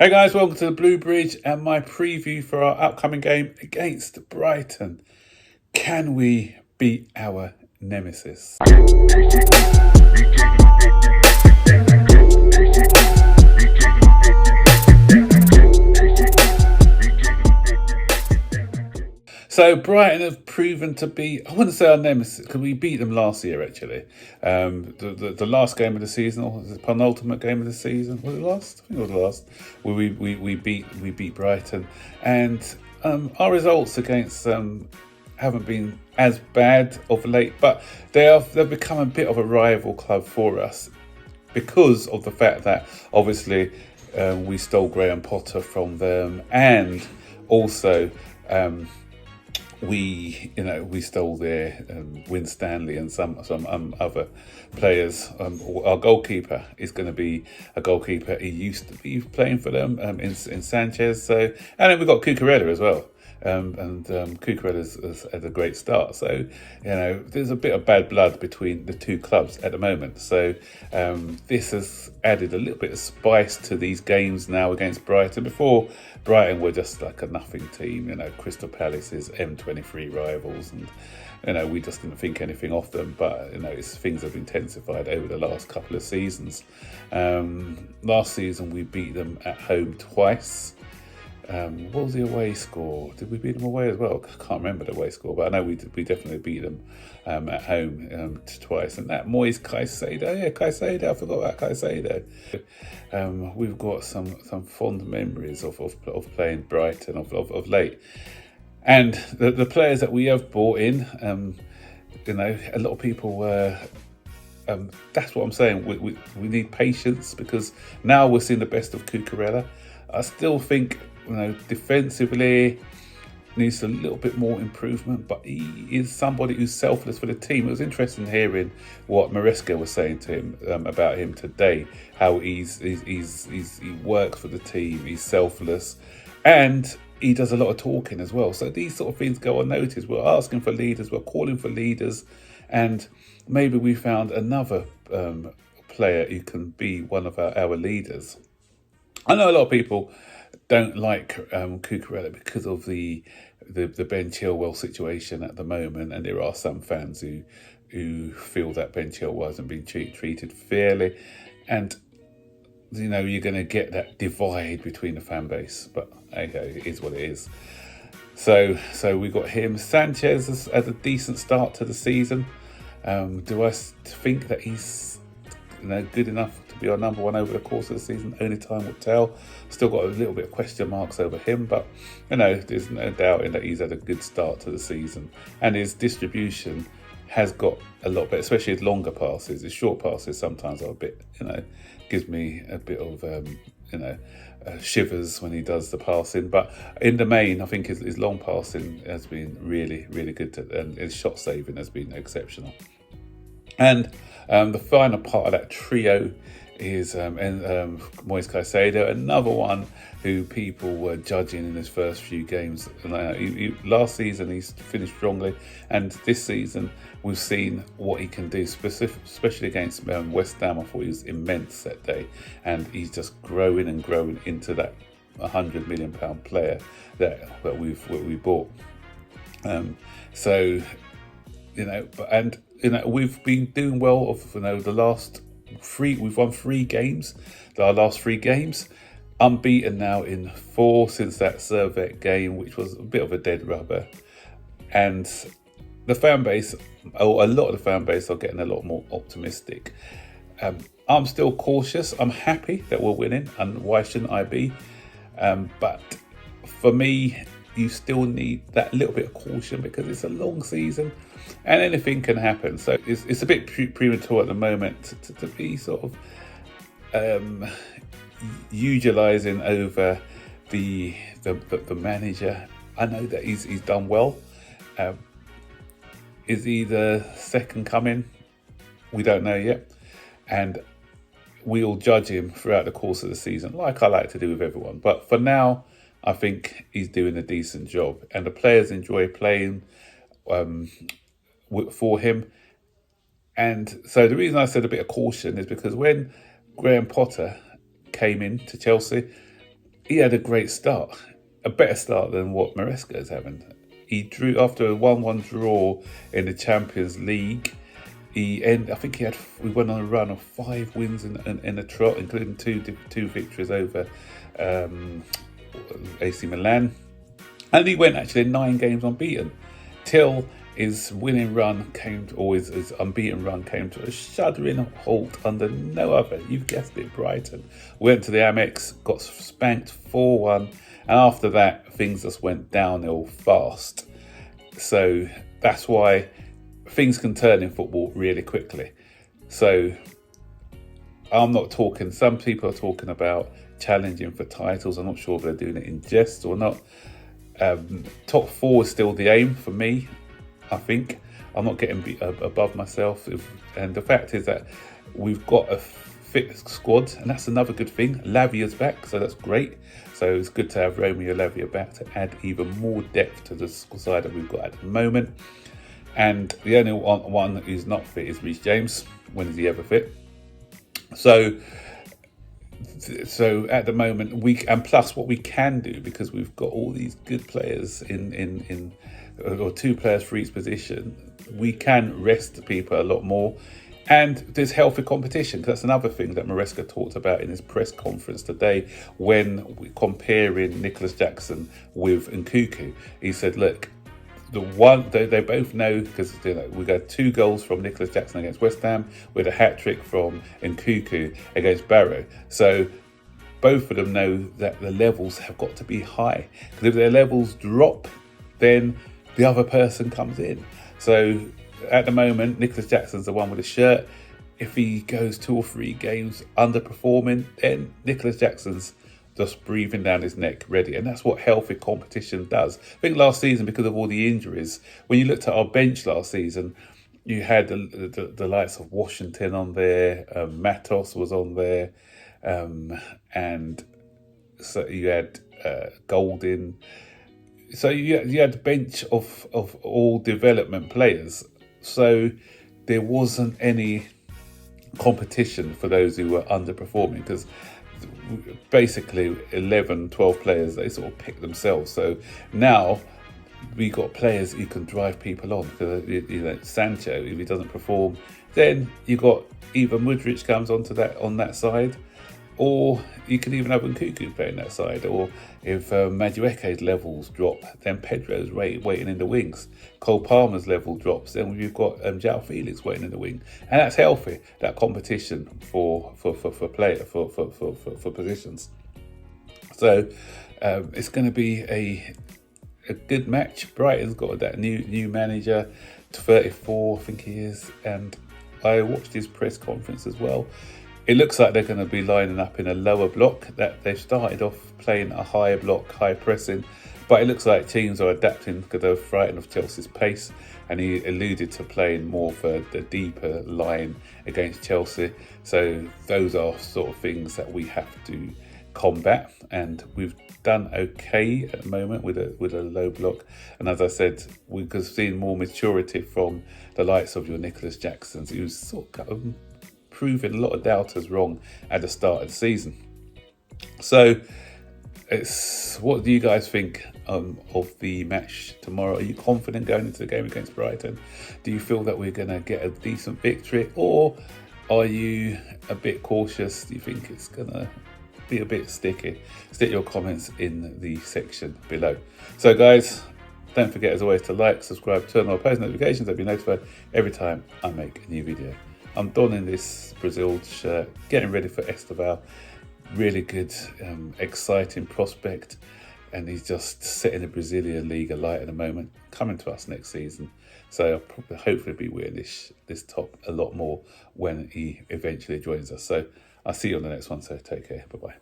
Hey guys, welcome to the Blue Bridge and my preview for our upcoming game against Brighton. Can we beat our nemesis? So Brighton have proven to be, I wouldn't say our nemesis, because we beat them last year actually. The last game of the season, or the penultimate game of the season, was it last? I think it was last. Where we beat Brighton. And our results against haven't been as bad of late, but they've become a bit of a rival club for us because of the fact that obviously we stole Graham Potter from them, and also we stole their Win Stanley and some other players. Our goalkeeper is going to be a goalkeeper he used to be playing for them in Sanchez. So, and then we've got Cucurella as well. Cucurella's has had a great start. So, there's a bit of bad blood between the two clubs at the moment. So, this has added a little bit of spice to these games now against Brighton. Before, Brighton were just like a nothing team. Crystal Palace's M23 rivals, and we just didn't think anything of them. But things have intensified over the last couple of seasons. Last season we beat them at home twice. What was the away score? Did we beat them away as well? I can't remember the away score, but I know we definitely beat them at home twice. And that Moyes Caicedo, I forgot about Caicedo. We've got some fond memories of playing Brighton of late. And the players that we have brought in, a lot of people were... that's what I'm saying. We need patience, because now we're seeing the best of Cucurella. I still think, defensively needs a little bit more improvement, but he is somebody who's selfless for the team. It was interesting hearing what Maresca was saying to him about him today, how he works for the team, he's selfless, and he does a lot of talking as well. So these sort of things go unnoticed. We're asking for leaders, we're calling for leaders, and maybe we found another player who can be one of our leaders. I know a lot of people don't like Cucurella because of the Ben Chilwell situation at the moment, and there are some fans who feel that Ben Chilwell hasn't been treated fairly, and you're going to get that divide between the fan base. But okay, it is what it is. So we got him. Sanchez has had a decent start to the season. Do I think that he's good enough to be our number one over the course of the season? Only time will tell. Still got a little bit of question marks over him, but there's no doubting that he's had a good start to the season, and his distribution has got a lot better, especially his longer passes. His short passes sometimes are a bit, gives me a bit of shivers when he does the passing, but in the main I think his long passing has been really, really good, and his shot saving has been exceptional. And the final part of that trio is Moyes Caicedo, another one who people were judging in his first few games. Last season he finished strongly, and this season we've seen what he can do, especially against West Ham. I thought he was immense that day, and he's just growing and growing into that £100 million player that we bought. We've been doing well of the last three. We've won 3 games. Our last 3 games, unbeaten now in 4 since that Servette game, which was a bit of a dead rubber. And the fan base, or a lot of the fan base, are getting a lot more optimistic. I'm still cautious. I'm happy that we're winning, and why shouldn't I be? But for me, you still need that little bit of caution, because it's a long season and anything can happen. So it's a bit premature at the moment to be sort of utilising over the manager. I know that he's done well. Is he the second coming? We don't know yet, and we'll judge him throughout the course of the season, like I like to do with everyone. But for now, I think he's doing a decent job, and the players enjoy playing for him. And so the reason I said a bit of caution is because when Graham Potter came in to Chelsea, he had a great start, a better start than what Maresca is having. He drew after a 1-1 draw in the Champions League. I think we went on a run of 5 wins in a trot, including two victories over AC Milan. And he went actually 9 games unbeaten till his winning run his unbeaten run came to a shuddering halt under no other, you've guessed it, Brighton. Went to the Amex, got spanked 4-1, and after that things just went downhill fast. So that's why things can turn in football really quickly. So I'm not talking, some people are talking about challenging for titles. I'm not sure if they're doing it in jest or not. Top 4 is still the aim for me, I think. I'm not getting above myself. And the fact is that we've got a fit squad, and that's another good thing. Lavia's back, so that's great. So it's good to have Romeo Lavia back to add even more depth to the side that we've got at the moment. And the only one who's not fit is Reece James. When is he ever fit? So at the moment, and plus what we can do, because we've got all these good players or 2 players for each position, we can rest the people a lot more. And there's healthy competition, because that's another thing that Maresca talked about in his press conference today when we're comparing Nicholas Jackson with Nkunku. He said, look, they both know, because we got 2 goals from Nicholas Jackson against West Ham with a hat-trick from Nkunku against Barrow. So both of them know that the levels have got to be high, because if their levels drop, then the other person comes in. So at the moment, Nicholas Jackson's the one with a shirt. If he goes 2 or 3 games underperforming, then Nicholas Jackson's just breathing down his neck, ready. And that's what healthy competition does. I think last season, because of all the injuries, when you looked at our bench last season, you had the likes of Washington on there, Matos was on there, and so you had Golding. So you had a bench of all development players. So there wasn't any competition for those who were underperforming, because basically 11, 12 players, they sort of pick themselves. So now we got players who can drive people on, because Sancho, if he doesn't perform, then you got either Mudryk comes on that side, or you can even have Nkunku playing that side. Or if Madueke's levels drop, then Pedro's waiting in the wings. Cole Palmer's level drops, then you've got João Felix waiting in the wing, and that's healthy. That competition for positions. So it's going to be a good match. Brighton's got that new manager, 34, I think he is, and I watched his press conference as well. It looks like they're going to be lining up in a lower block. That they've started off playing a higher block, high pressing, but it looks like teams are adapting because they're frightened of Chelsea's pace. And he alluded to playing more for the deeper line against Chelsea. So those are sort of things that we have to combat, and we've done okay at the moment with a low block. And as I said, we've seen more maturity from the likes of your Nicholas Jacksons, who's sort of proving a lot of doubters wrong at the start of the season. So what do you guys think of the match tomorrow? Are you confident going into the game against Brighton? Do you feel that we're going to get a decent victory, or are you a bit cautious? Do you think it's going to be a bit sticky? Stick your comments in the section below. So guys, don't forget as always to like, subscribe, turn on post notifications to be notified every time I make a new video. I'm donning this Brazil shirt, getting ready for Estaval. Really good, exciting prospect, and he's just setting the Brazilian league alight at the moment, coming to us next season. So I'll probably hopefully be wearing this top a lot more when he eventually joins us. So I'll see you on the next one, so take care, bye bye.